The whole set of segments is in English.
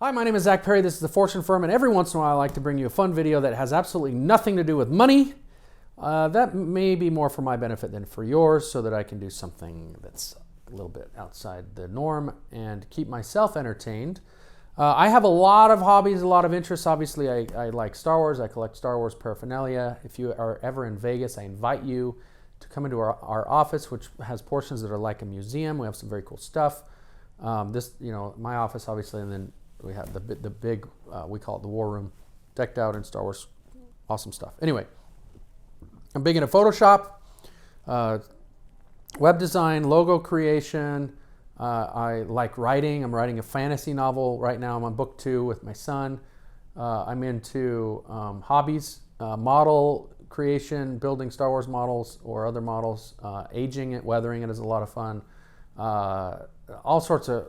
Hi, my name is Zach Perry. This is The Fortune Firm, and every once in a while I like to bring you a fun video that has absolutely nothing to do with money. That may be more for my benefit than for yours, so that I can do something that's a little bit outside the norm and keep myself entertained. I have a lot of hobbies, a lot of interests. Obviously, I like Star Wars. I collect Star Wars paraphernalia. If you are ever in Vegas, I invite you to come into our office, which has portions that are like a museum. We have some very cool stuff. My office, obviously, and then we have the big, we call it the War Room, decked out in Star Wars, awesome stuff. Anyway, I'm big into Photoshop, web design, logo creation. I like writing. I'm writing a fantasy novel right now. I'm on book 2 with my son. I'm into hobbies, model creation, building Star Wars models or other models, aging it, weathering it is a lot of fun. All sorts of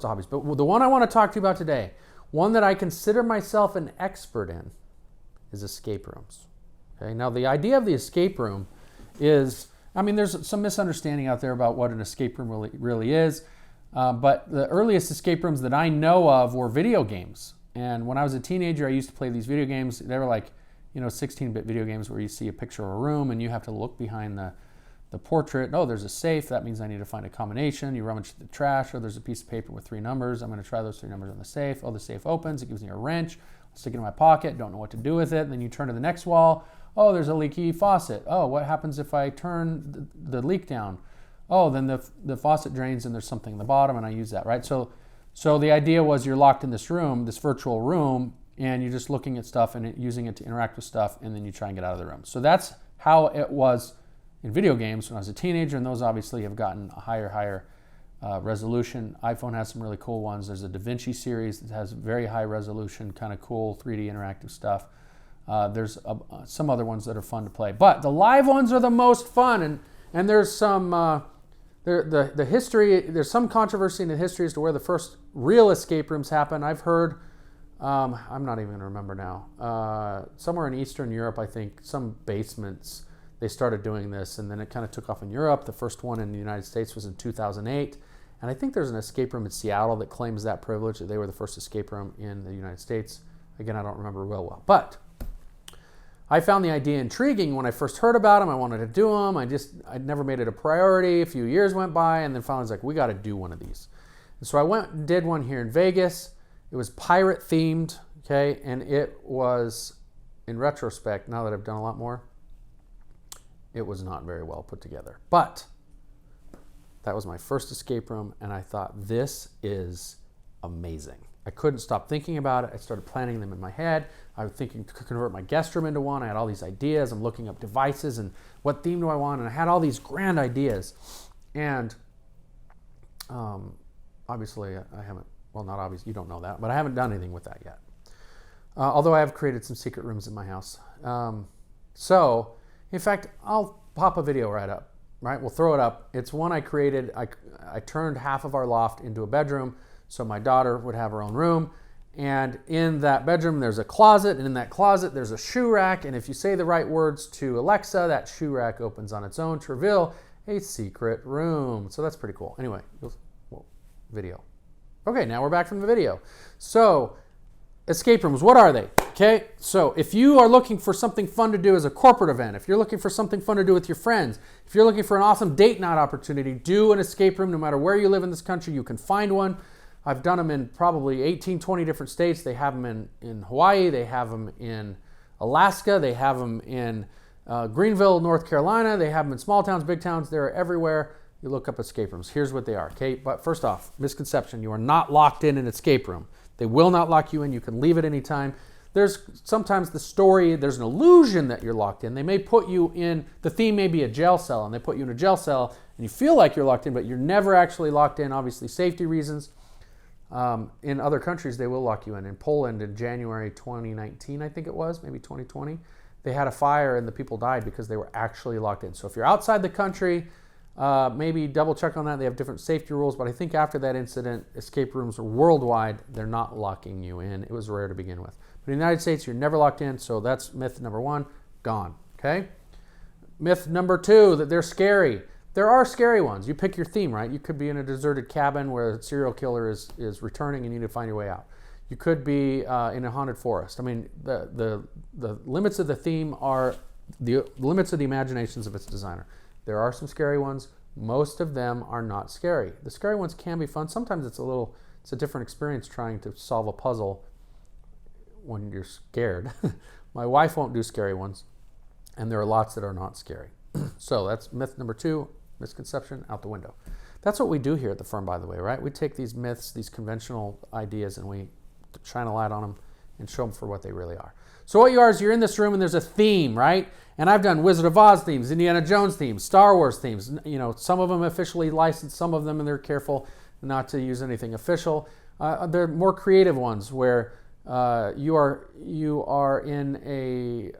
hobbies. But the one I want to talk to you about today, one that I consider myself an expert in, is escape rooms. Okay. Now, the idea of the escape room is, there's some misunderstanding out there about what an escape room really is. But the earliest escape rooms that I know of were video games. And when I was a teenager, I used to play these video games. They were like, 16-bit video games where you see a picture of a room and you have to look behind the portrait. Oh, there's a safe. That means I need to find a combination. You rummage through the trash. Oh, there's a piece of paper with 3 numbers. I'm going to try those 3 numbers on the safe. Oh, the safe opens. It gives me a wrench. I'll stick it in my pocket. Don't know what to do with it. Then you turn to the next wall. Oh, there's a leaky faucet. Oh, what happens if I turn the leak down? Oh, then the faucet drains and there's something in the bottom and I use that, right? So the idea was you're locked in this room, this virtual room, and you're just looking at stuff and using it to interact with stuff, and then you try and get out of the room. So that's how it was in video games when I was a teenager, and those obviously have gotten a higher resolution. iPhone has some really cool ones. There's a DaVinci series that has very high resolution, kind of cool 3D interactive stuff. There's some other ones that are fun to play, but the live ones are the most fun. And there's some the history. There's some controversy in the history as to where the first real escape rooms happened. I've heard. I'm not even going to remember now. Somewhere in Eastern Europe, I think, some basements. They started doing this, and then it kind of took off in Europe. The first one in the United States was in 2008. And I think there's an escape room in Seattle that claims that privilege, that they were the first escape room in the United States. Again, I don't remember real well. But I found the idea intriguing when I first heard about them. I wanted to do them. I'd never made it a priority. A few years went by, and then finally I was like, we got to do one of these. And so I went and did one here in Vegas. It was pirate themed, okay? And it was, in retrospect, now that I've done a lot more, it was not very well put together. But that was my first escape room, and I thought, this is amazing. I couldn't stop thinking about it. I started planning them in my head. I was thinking to convert my guest room into one. I had all these ideas. I'm looking up devices and what theme do I want, and I had all these grand ideas. And obviously, I haven't, well, not obviously, you don't know that, but I haven't done anything with that yet. Although I have created some secret rooms in my house. In fact, I'll pop a video right up, right? We'll throw it up. It's one I created. I turned half of our loft into a bedroom, so my daughter would have her own room. And in that bedroom, there's a closet, and in that closet, there's a shoe rack. And if you say the right words to Alexa, that shoe rack opens on its own to reveal a secret room. So that's pretty cool. Anyway, video. Okay, now we're back from the video. So, escape rooms, what are they? Okay, so if you are looking for something fun to do as a corporate event, if you're looking for something fun to do with your friends, if you're looking for an awesome date night opportunity, do an escape room. No matter where you live in this country, you can find one. I've done them in probably 18, 20 different states. They have them in Hawaii. They have them in Alaska. They have them in Greenville, North Carolina. They have them in small towns, big towns. They're everywhere. You look up escape rooms. Here's what they are, okay? But first off, misconception. You are not locked in an escape room. They will not lock you in. You can leave at any time. There's sometimes there's an illusion that you're locked in. They may put you in, the theme may be a jail cell, and they put you in a jail cell, and you feel like you're locked in, but you're never actually locked in, obviously safety reasons. In other countries, they will lock you in. In Poland in January 2019, I think it was, maybe 2020, they had a fire and the people died because they were actually locked in. So if you're outside the country, maybe double check on that. They have different safety rules, but I think after that incident, escape rooms are worldwide. They're not locking you in. It was rare to begin with. But in the United States, you're never locked in, so that's myth number 1, gone, okay? Myth number 2, that they're scary. There are scary ones. You pick your theme, right? You could be in a deserted cabin where a serial killer is returning and you need to find your way out. You could be in a haunted forest. I mean, the limits of the theme are the limits of the imaginations of its designer. There are some scary ones. Most of them are not scary. The scary ones can be fun. Sometimes it's a different experience trying to solve a puzzle when you're scared. My wife won't do scary ones, and there are lots that are not scary. So that's myth number 2, misconception, out the window. That's what we do here at the firm, by the way, right? We take these myths, these conventional ideas, and we shine a light on them and show them for what they really are. So what you are is you're in this room and there's a theme, right? And I've done Wizard of Oz themes, Indiana Jones themes, Star Wars themes. You know, some of them officially licensed, some of them, and they're careful not to use anything official. They're more creative ones where you are in a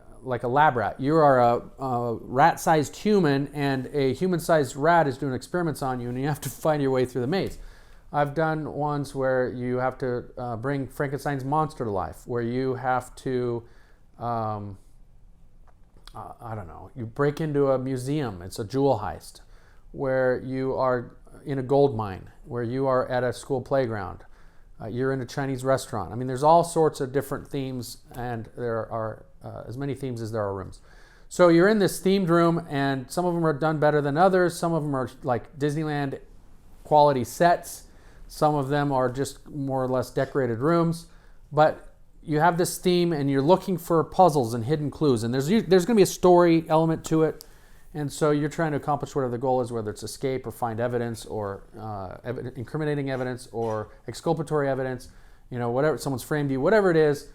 lab rat. You are a rat-sized human, and a human-sized rat is doing experiments on you, and you have to find your way through the maze. I've done ones where you have to bring Frankenstein's monster to life, where you have to, I don't know, you break into a museum. It's a jewel heist, where you are in a gold mine, where you are at a school playground. You're in a Chinese restaurant. I mean, there's all sorts of different themes, and there are as many themes as there are rooms. So you're in this themed room, and some of them are done better than others. Some of them are like Disneyland quality sets. Some of them are just more or less decorated rooms. But you have this theme, and you're looking for puzzles and hidden clues. And there's going to be a story element to it. And so you're trying to accomplish whatever the goal is, whether it's escape or find evidence or incriminating evidence or exculpatory evidence, you know, whatever, someone's framed you, whatever it is,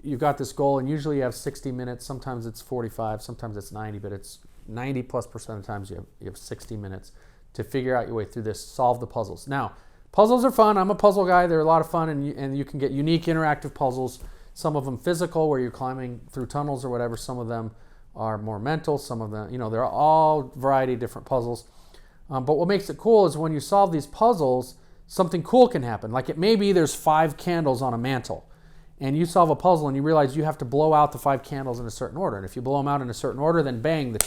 you've got this goal, and usually you have 60 minutes. Sometimes it's 45, sometimes it's 90, but it's 90+% of the times you have 60 minutes to figure out your way through this, solve the puzzles. Now, puzzles are fun. I'm a puzzle guy. They're a lot of fun, and you can get unique interactive puzzles. Some of them physical, where you're climbing through tunnels or whatever. Some of them are more mental. Some of them, you know, they're all variety of different puzzles. But what makes it cool is when you solve these puzzles, something cool can happen. Like it may be there's 5 candles on a mantle, and you solve a puzzle and you realize you have to blow out the 5 candles in a certain order. And if you blow them out in a certain order, then bang,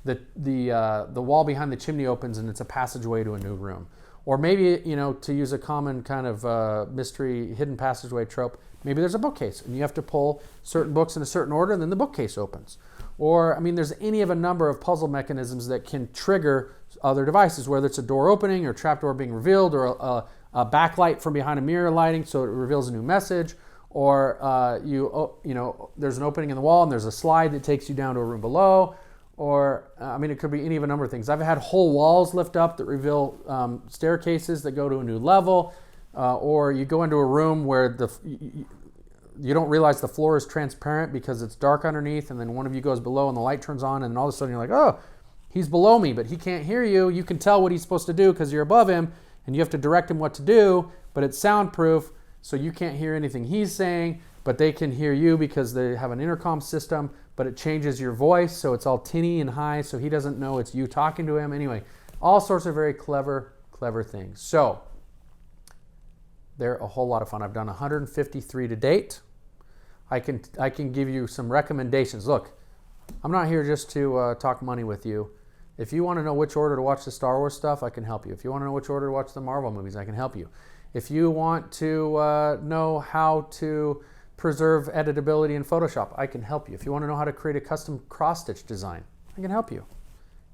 the wall behind the chimney opens and it's a passageway to a new room. Or maybe, you know, to use a common kind of mystery hidden passageway trope, maybe there's a bookcase and you have to pull certain books in a certain order, and then the bookcase opens. Or, I mean, there's any of a number of puzzle mechanisms that can trigger other devices, whether it's a door opening or trapdoor being revealed, or a backlight from behind a mirror lighting so it reveals a new message, or you know, there's an opening in the wall and there's a slide that takes you down to a room below, or, I mean, it could be any of a number of things. I've had whole walls lift up that reveal staircases that go to a new level, or you go into a room where you don't realize the floor is transparent because it's dark underneath, and then one of you goes below and the light turns on, and then all of a sudden you're like, oh, he's below me, but he can't hear you. You can tell what he's supposed to do because you're above him, and you have to direct him what to do, but it's soundproof, so you can't hear anything he's saying, but they can hear you because they have an intercom system, but it changes your voice, so it's all tinny and high, so he doesn't know it's you talking to him. Anyway, all sorts of very clever things. So they're a whole lot of fun. I've done 153 to date. I can give you some recommendations. Look, I'm not here just to talk money with you. If you want to know which order to watch the Star Wars stuff, I can help you. If you want to know which order to watch the Marvel movies, I can help you. If you want to know how to preserve editability in Photoshop, I can help you. If you want to know how to create a custom cross-stitch design, I can help you.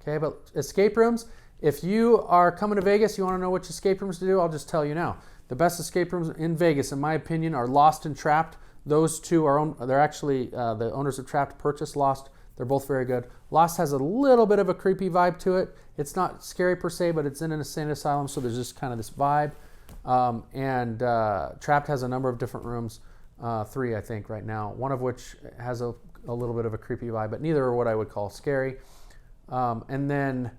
Okay, but escape rooms, if you are coming to Vegas, you want to know which escape rooms to do, I'll just tell you now. The best escape rooms in Vegas, in my opinion, are Lost and Trapped. Those two they're actually, the owners of Trapped purchased Lost. They're both very good. Lost has a little bit of a creepy vibe to it. It's not scary per se, but it's in an insane asylum, so there's just kind of this vibe. And Trapped has a number of different rooms, 3 I think right now, one of which has a little bit of a creepy vibe, but neither are what I would call scary. And then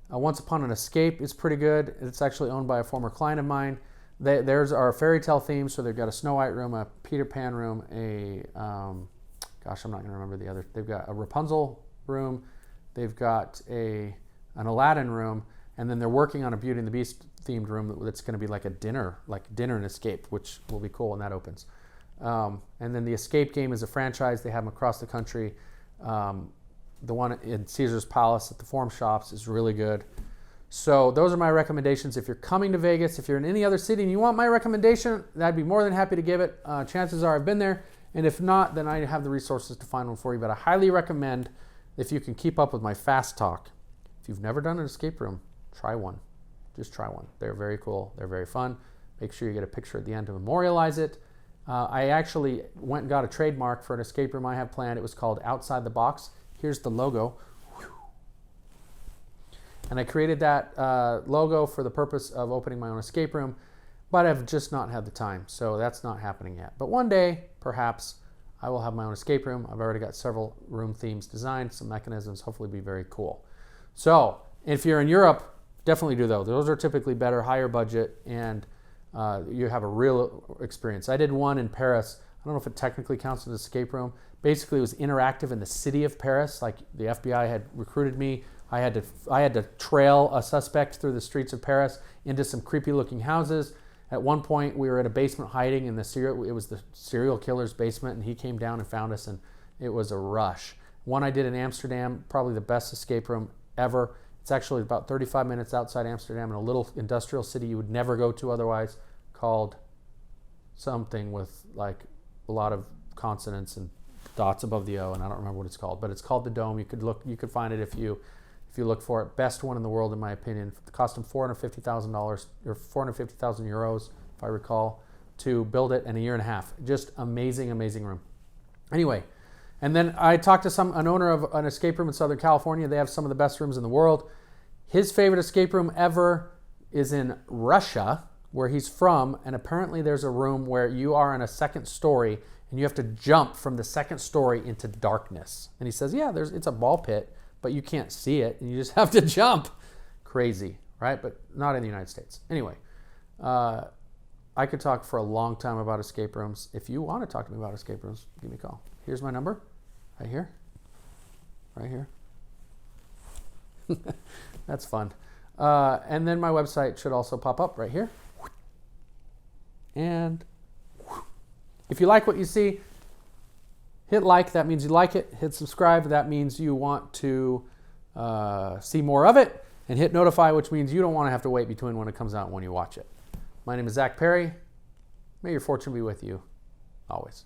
Once Upon an Escape is pretty good. It's actually owned by a former client of mine. Theirs are fairy tale themes, so they've got a Snow White room, a Peter Pan room, gosh, I'm not going to remember the other. They've got a Rapunzel room, they've got an Aladdin room, and then they're working on a Beauty and the Beast themed room that's going to be like dinner and escape, which will be cool when that opens. And then the Escape game is a franchise. They have them across the country. The one in Caesar's Palace at the Forum Shops is really good. So those are my recommendations. If you're coming to Vegas, if you're in any other city and you want my recommendation, I'd be more than happy to give it. Chances are I've been there. And if not, then I have the resources to find one for you. But I highly recommend, if you can keep up with my fast talk, if you've never done an escape room, try one. Just try one. They're very cool. They're very fun. Make sure you get a picture at the end to memorialize it. I actually went and got a trademark for an escape room I have planned. It was called Outside the Box. Here's the logo. And I created that logo for the purpose of opening my own escape room, but I've just not had the time. So that's not happening yet. But one day, perhaps, I will have my own escape room. I've already got several room themes designed, some mechanisms, hopefully be very cool. So if you're in Europe, definitely do those. Those are typically better, higher budget, and you have a real experience. I did one in Paris. I don't know if it technically counts as an escape room. Basically, it was interactive in the city of Paris. Like the FBI had recruited me. I had to trail a suspect through the streets of Paris into some creepy looking houses. At one point, we were in a basement hiding in it was the serial killer's basement, and he came down and found us, and it was a rush. One I did in Amsterdam, probably the best escape room ever. It's actually about 35 minutes outside Amsterdam in a little industrial city you would never go to otherwise, called something with like a lot of consonants and dots above the O, and I don't remember what it's called, but it's called the Dome. You could find it if you look for it. Best one in the world, in my opinion. It cost them $450,000 or 450,000 euros, if I recall, to build it in a year and a half. Just amazing, amazing room. Anyway, and then I talked to an owner of an escape room in Southern California. They have some of the best rooms in the world. His favorite escape room ever is in Russia, where he's from, and apparently there's a room where you are in a second story and you have to jump from the second story into darkness. And he says, yeah, it's a ball pit, but you can't see it, and you just have to jump. Crazy, right? But not in the United States. Anyway, I could talk for a long time about escape rooms. If you want to talk to me about escape rooms, give me a call. Here's my number, right here. Right here. That's fun. And then my website should also pop up right here. And if you like what you see, hit like, that means you like it. Hit subscribe, that means you want to see more of it. And hit notify, which means you don't want to have to wait between when it comes out and when you watch it. My name is Zach Perry. May your fortune be with you always.